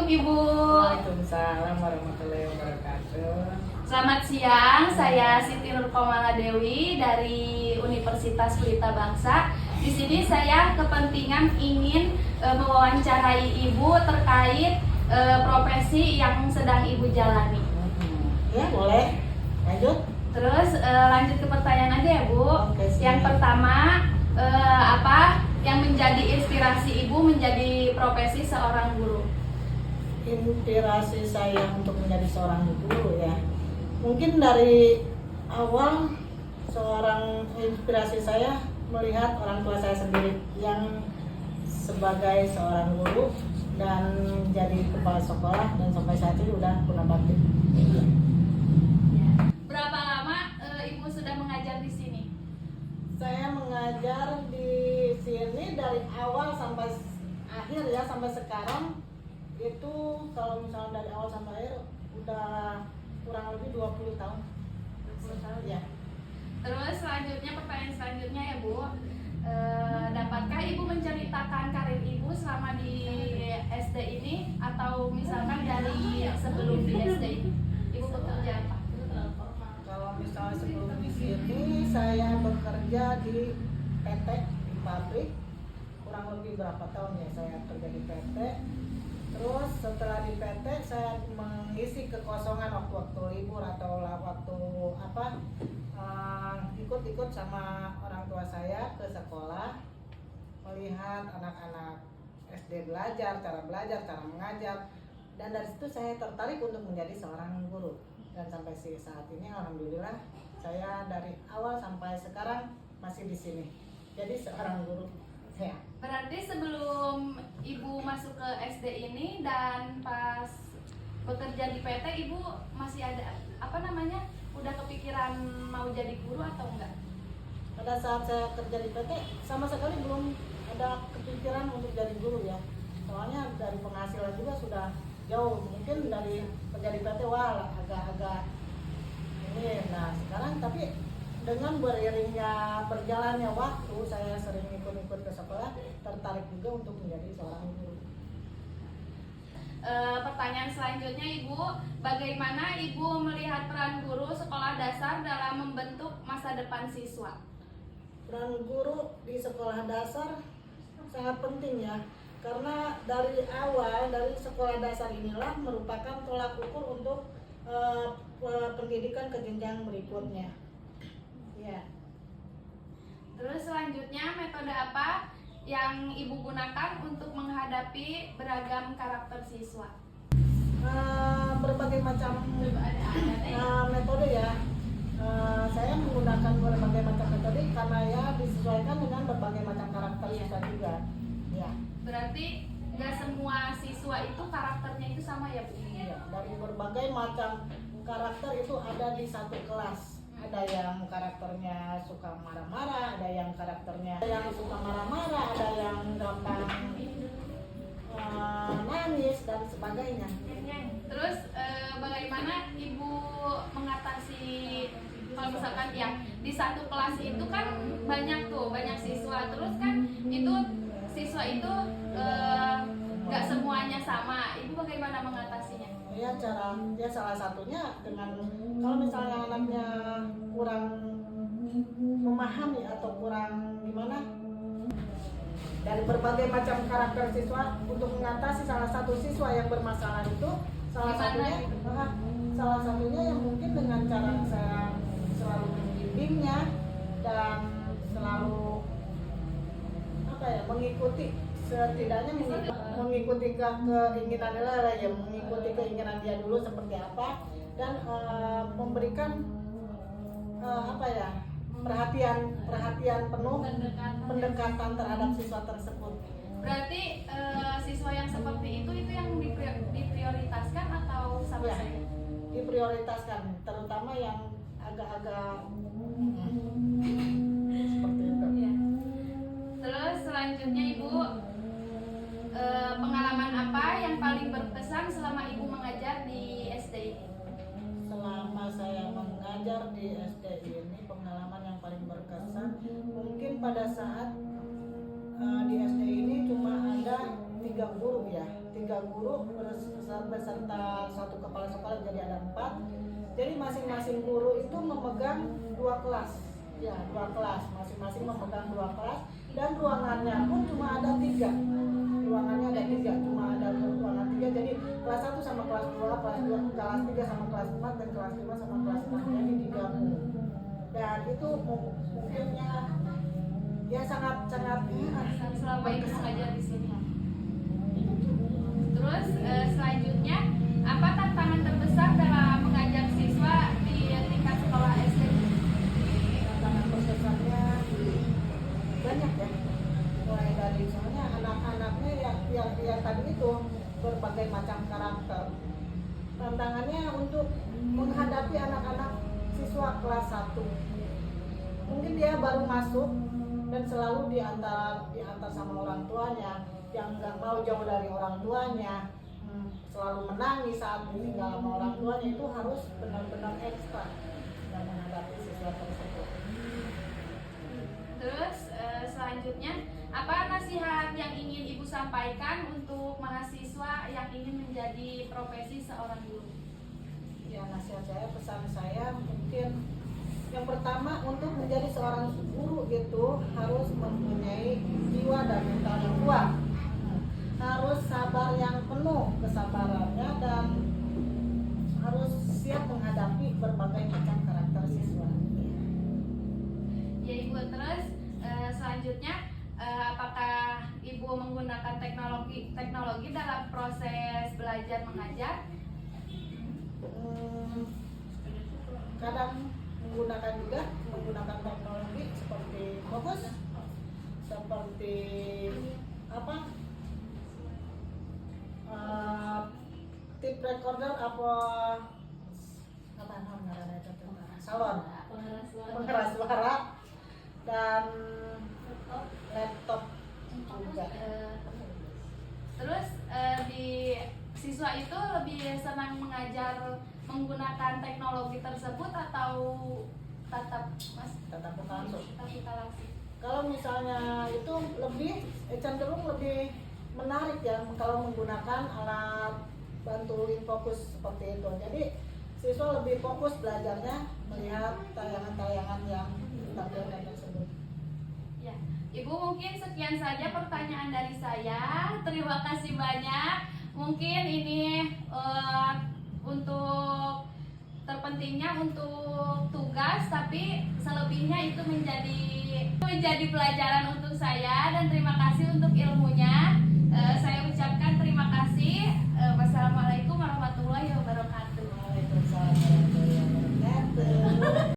Ibu. Waalaikumsalam warahmatullahi wabarakatuh. Selamat siang, saya Siti Nurkomala Dewi dari Universitas Pelita Bangsa. Di sini saya kepentingan ingin mewawancarai Ibu terkait profesi yang sedang Ibu jalani. Ya, boleh. Lanjut. Terus lanjut ke pertanyaan aja ya, Bu. Oke, Yang pertama, apa yang menjadi inspirasi Ibu menjadi profesi seorang guru? Inspirasi saya untuk menjadi seorang guru ya, mungkin dari awal seorang inspirasi saya melihat orang tua saya sendiri yang sebagai seorang guru dan jadi kepala sekolah, dan sampai saat ini udah purnabakti. Berapa lama Ibu sudah mengajar di sini? Saya mengajar di sini dari awal sampai akhir ya, sampai sekarang itu kalau misalnya dari awal sampai akhir udah kurang lebih 20 tahun. 20 tahun ya. Terus pertanyaan selanjutnya ya, Bu. Dapatkah Ibu menceritakan karir Ibu selama di SD ini, atau misalkan dari sebelum di SD ini Ibu bekerja apa? Kalau misalnya sebelum di sini saya bekerja di PT, di pabrik, kurang lebih berapa tahun ya saya kerja di PT. Terus setelah di PT saya mengisi kekosongan waktu-waktu libur atau waktu ikut-ikut sama orang tua saya ke sekolah, melihat anak-anak SD belajar, cara mengajar, dan dari situ saya tertarik untuk menjadi seorang guru. Dan sampai saat ini alhamdulillah saya dari awal sampai sekarang masih di sini jadi seorang guru. Ya. Berarti sebelum Ibu masuk ke SD ini dan pas bekerja di PT, Ibu masih ada udah kepikiran mau jadi guru atau enggak? Pada saat saya kerja di PT sama sekali belum ada kepikiran untuk jadi guru ya. Soalnya dari penghasilan juga sudah jauh, mungkin dari kerja di PT agak-agak ini. Nah sekarang tapi dengan beriringnya berjalannya waktu, saya sering ikut-ikut ke sekolah, tertarik juga untuk menjadi seorang guru. Pertanyaan selanjutnya, Ibu, bagaimana Ibu melihat peran guru sekolah dasar dalam membentuk masa depan siswa? Peran guru di sekolah dasar sangat penting ya, karena dari awal dari sekolah dasar inilah merupakan tolak ukur untuk pendidikan ke jenjang berikutnya. Ya. Terus selanjutnya, metode apa yang Ibu gunakan untuk menghadapi beragam karakter siswa? Berbagai macam metode ya. Saya menggunakan berbagai macam metode karena ya disesuaikan dengan berbagai macam karakter siswa juga. Ya. Berarti nggak semua siswa itu karakternya itu sama ya, Bu? Iya, dari berbagai macam karakter itu ada di satu kelas. Ada yang karakternya suka marah-marah, ada yang karakternya yang suka marah-marah, ada yang gampang nangis dan sebagainya. Terus bagaimana Ibu mengatasi kalau misalkan yang di satu kelas itu kan banyak siswa, terus kan itu siswa itu nggak semuanya sama. Ibu bagaimana mengatasinya? Ya salah satunya dengan kalau misalnya anaknya kurang memahami atau kurang gimana, dari berbagai macam karakter siswa, untuk mengatasi salah satu siswa yang bermasalah itu salah satunya yang mungkin dengan cara saya selalu membimbingnya dan selalu mengikuti, setidaknya mengikuti keinginan dia dulu seperti apa, dan memberikan perhatian penuh, pendekatan terhadap siswa tersebut. Berarti siswa yang seperti itu yang diprioritaskan atau sama saja? Diprioritaskan, terutama yang agak-agak seperti itu. Ya. Terus selanjutnya, Ibu, pengalaman apa yang paling berkesan selama Ibu mengajar di SD ini? Selama saya mengajar di SD ini, pengalaman yang paling berkesan mungkin pada saat di SD ini cuma ada 3 guru ya, 3 guru beserta satu kepala sekolah, jadi ada 4. Jadi masing-masing guru itu memegang 2 kelas. Ya, 2 kelas, masing-masing memegang 2 kelas, dan ruangannya pun cuma ada 3. Ruangannya ada 3, cuma ada ruangan 3. Jadi kelas 1 sama kelas 2, kelas 2, kelas 3 sama kelas 4, dan kelas 5 sama kelas 6. Jadi digabung. Dan itu mungkin ya sangat selama ibu mengajar di sini. Terus selanjutnya, apa tantangan terbesar dalam mengajar siswa di tingkat sekolah SD? Tantangan terbesarnya banyak ya, mulai dari soalnya anak-anaknya yang tadi itu berbagai macam karakter. Tantangannya untuk menghadapi anak-anak siswa kelas 1, mungkin dia baru masuk dan selalu diantar sama orang tuanya, yang nggak mau jauh dari orang tuanya, selalu menangis saat ditinggal sama orang tuanya. Itu harus benar-benar ekstra dalam menghadapi siswa tersebut. Terus selanjutnya, apa nasihat yang ingin ibu sampaikan untuk mahasiswa yang ingin menjadi profesi seorang guru? Ya, nasihat saya, pesan saya mungkin yang pertama, untuk menjadi seorang guru itu harus mempunyai jiwa dan mental yang kuat. Harus sabar yang penuh kesabarannya, dan harus siap menghadapi berbagai macam karakter siswa. Ya ibu, terus selanjutnya apakah ibu menggunakan teknologi dalam proses belajar mengajar? Kadang menggunakan teknologi seperti fokus, seperti tip recorder, salon pengeras suara, dan laptop juga. Terus di siswa itu lebih senang mengajar menggunakan teknologi tersebut atau tatap Tatap langsung. muka langsung? Kalau misalnya itu lebih cenderung lebih menarik ya kalau menggunakan alat bantu fokus seperti itu. Jadi siswa lebih fokus belajarnya melihat tayangan-tayangan yang ditampilkan tersebut. Ya, ibu, mungkin sekian saja pertanyaan dari saya. Terima kasih banyak. Mungkin ini untuk terpentingnya untuk tugas, tapi selebihnya itu menjadi pelajaran untuk saya, dan terima kasih untuk ilmunya. Saya ucapkan